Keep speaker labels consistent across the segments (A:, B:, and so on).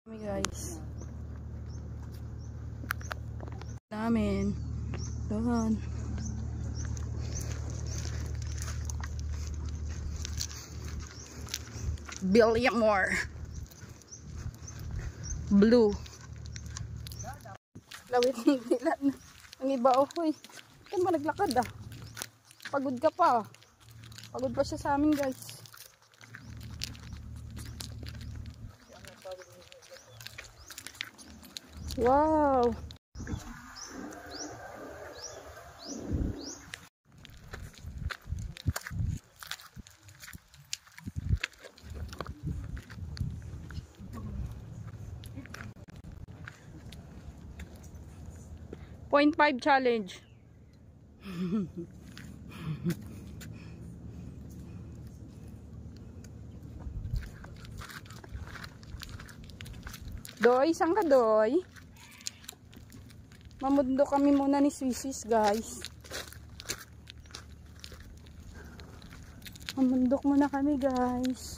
A: Kami guys. Namin. Doon. Billiamore. Blue. Lawit ng dilan. Ang iba hoy. Kaya mo naglakad ah. Pagod ka pa. Pagod pa siya sa amin guys. Wow. .5 challenge. Doy, saan ka doy? Mamundo kami muna ni Swisis guys. Mamundok muna kami guys.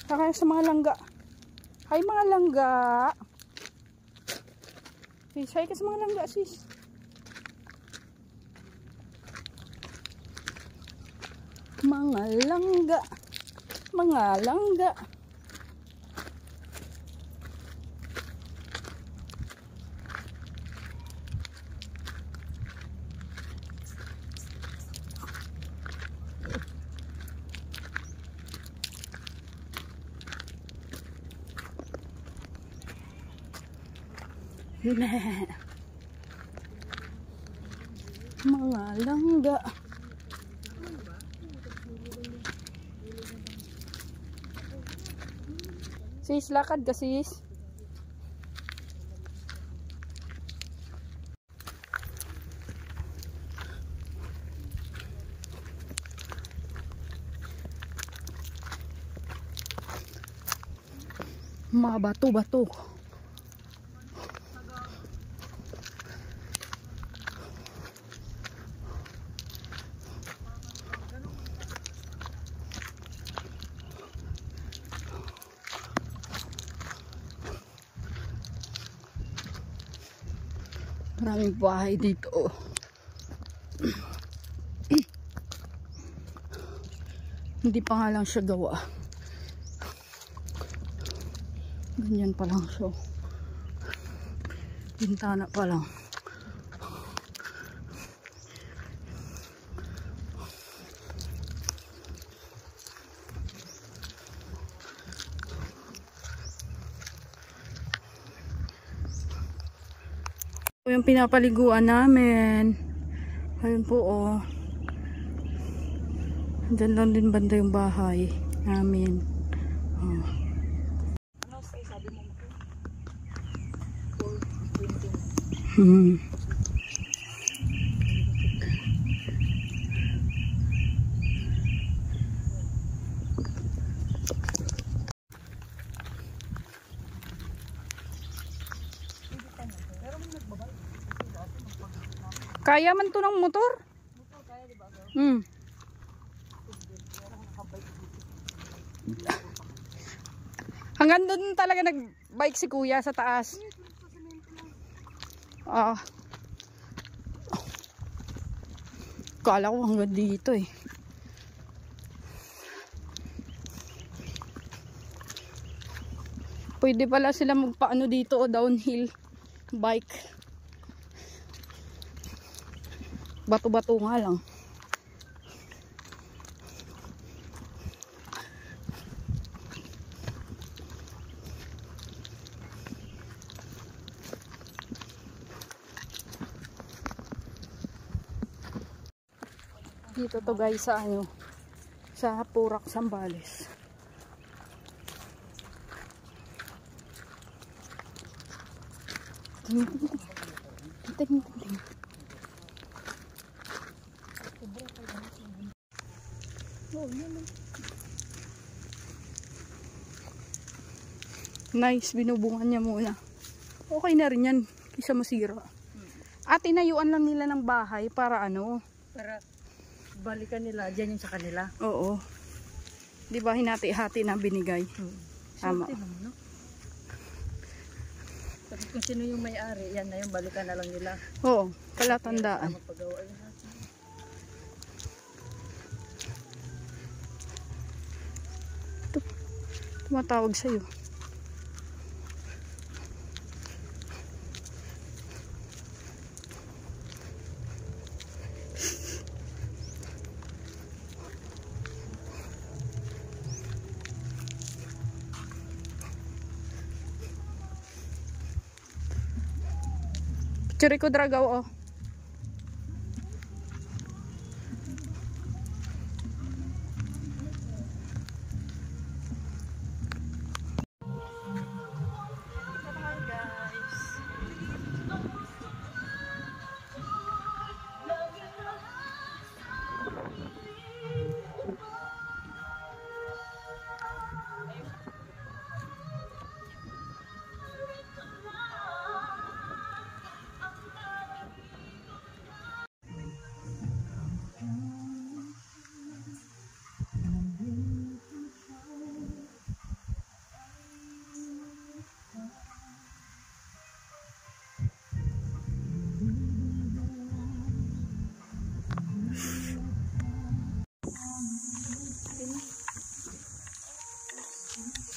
A: Saka sa mga langga. Hi mga langga. Sis, hi ka sa mga langga sis. Mga langga. Mga langga. Mga langga. Sis, lakad ka sis. Mga bato-bato. Maraming bahay dito. Hindi pa nga lang siya gawa. Ganyan pa lang siya. Bintana pa lang. Ito yung pinapaliguan namin. Ayun po oh. Diyan lang din banda yung bahay namin. Oh.
B: Ano sabi mo?
A: 420. Kaya man to ng motor?
B: Kaya diba?
A: Hanggang doon talaga nag-bike si kuya sa taas. Kala ko hanggang dito eh. Pwede pala sila magpaano dito o downhill bike. Bato-bato nga lang. Dito to guys sa ano, sa Purak, Zambales. Tingnan. Nice, binubungan niya muna. Okay na rin yan, kaysa masira. At tinayuan lang nila ng bahay para ano?
B: Para balikan nila, dyan yung sa kanila.
A: Oo. Di ba hinati-hati na binigay? Tama.
B: Swerte naman, no? kung sino yung may-ari, yan na yung balikan na lang nila.
A: Oo, palatandaan.
B: Magpagawa yun.
A: Tumatawag sa'yo. Picture ko dragaw oh.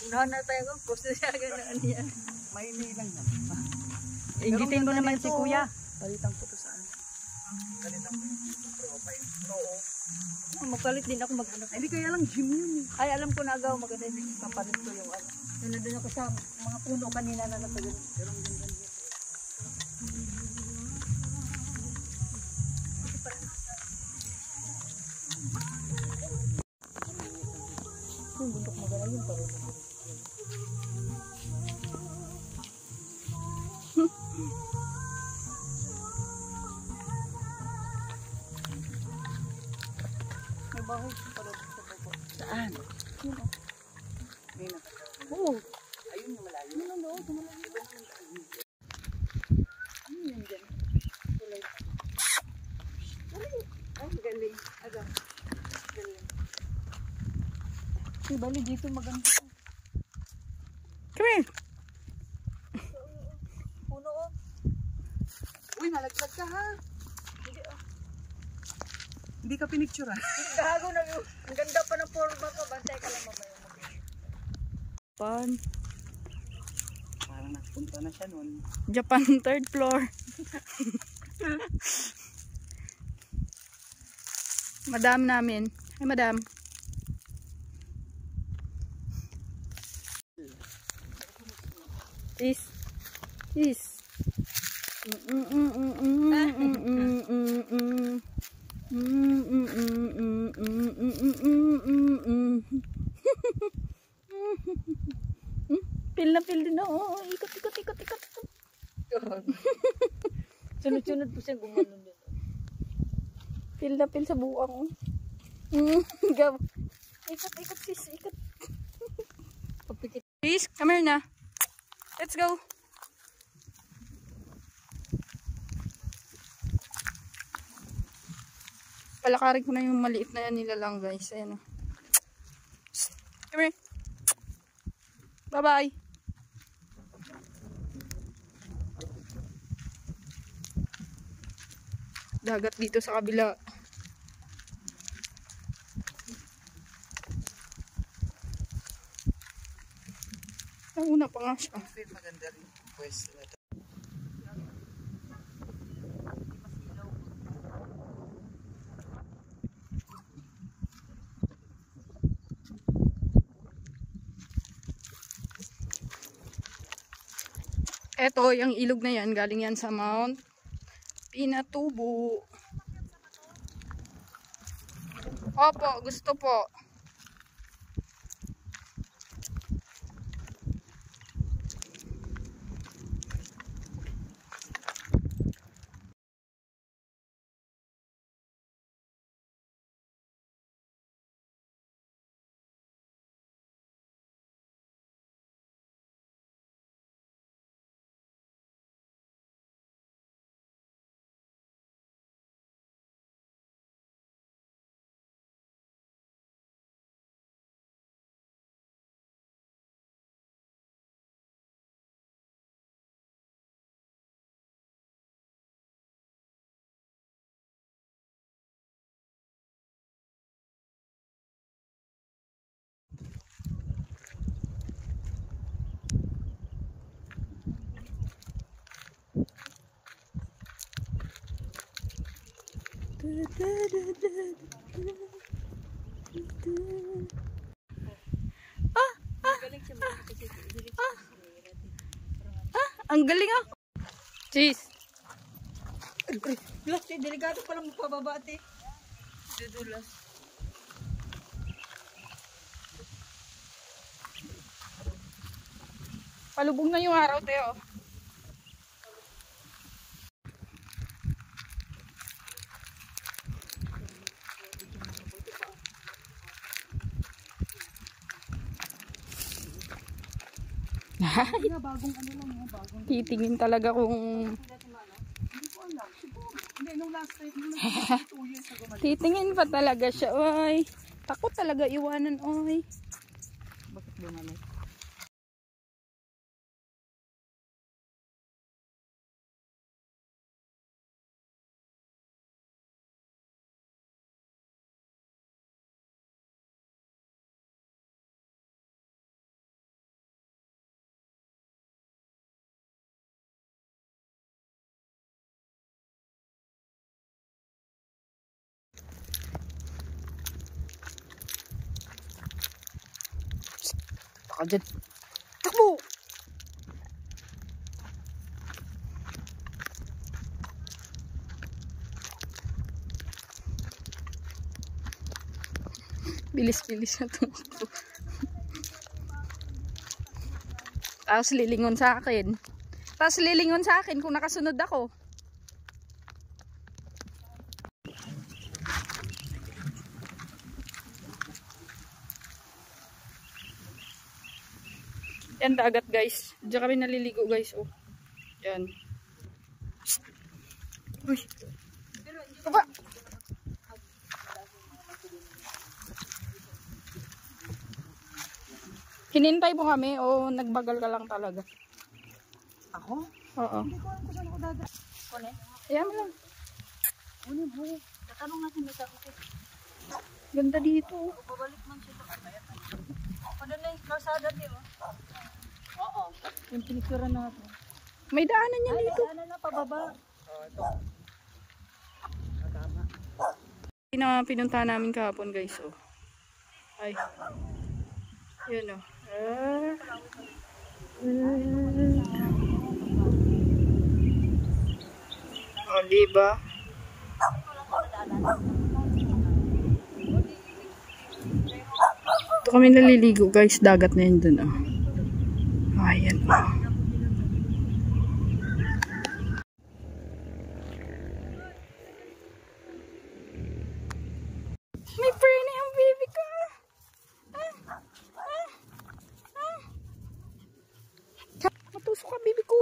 B: Unahan na tayo kung post na siya gano'n niya.
C: May lang naman.
B: Ingitin mo naman si kuya.
C: Palitan ko to saan? Palitan ko yung profile. Oo.
B: Magpalit din ako mag-anak.
C: Hindi kaya lang gym yun.
B: Ay, alam ko na agaw maganda yung kapalit ko yung ano. Yung nandun ako sa mga puno kanina na nagpagano. Pero ang ganda niya. Yung bundok magana yun pa rin. May bahay pa rin sa baba.
C: Saan?
B: Yun o.
C: May nakatawa.
B: Oo.
C: Ayun yung malayo.
B: Yun ang loob. Ano yun dyan? Tulay. Ay, galing. Aga. Galing. Si Bali dito maganda.
A: Come here.
B: Puno o.
C: Uy, nalaglag ka ha?
B: Hindi o.
C: Hindi ka pinicture ha?
B: Gago na yun. Ang ganda pa ng forma ko. Bantay ka lang mamaya.
A: Japan.
C: Parang nakapunta na siya nun.
A: Japan third floor. Madam namin. Hi madam. Is. Pil na pil din na. Oh, ikot.
B: Sunod-sunod po siyang gumanon dito.
A: Pil na pil sa buwang. Gab. Ikot sis, ikot.
B: Pagpikit.
A: Please, come here na. Let's go. Palakarin ko na yung maliit na yan nila lang guys. Ayan o. Come here. Bye-bye. Dagat dito sa kabila. Nauna pa nga siya.
C: Maganda rin. Pwes.
A: Eto, yung ilog na yan, galing yan sa Mount Pinatubo. Opo, gusto po. Ang galing ah. Cheese.
B: Plus, delikado pala mo pababa, ate.
A: Dudulas. Palubog na yung araw, Teo.
B: Bagong ano lang mo, bagong.
A: Titingin talaga kung...
B: Hindi ko alam. Siguro. Hindi, nung last time, nung 2 years ago.
A: Titingin pa talaga siya, oy. Takot talaga iwanan, oy.
B: Bakit bumalik?
A: Baka dyan. Takbo! Bilis-bilis na tumakbo. Tapos lilingon sa akin. Tapos lilingon sa akin kung nakasunod ako. Yan dagat guys. Diyan kami naliligo guys. Oh. Yan. Uy. Baba. Hinintay mo kami o nagbagal ka lang talaga?
B: Ako?
A: Oo.
B: Hindi ko alam kung saan ako dadaan. Kone?
A: Ayan mo lang.
B: Uni mo. Tatanong natin may kakupit.
A: Ganda dito.
B: Pabalik man sila. Padala yung kalsada niyo. Oo. Yung pinicturan natin.
A: May daanan yan dito.
B: Ano na pababa?
C: Oh, ito. Tama.
A: Yung na pinunta namin kahapon guys. Oh. Ay. Yun oh. Oh, diba? Ito kami naliligo guys. Dagat na yun dun oh. Ayan oh. May prene ang baby ko. Matusok ka baby ko.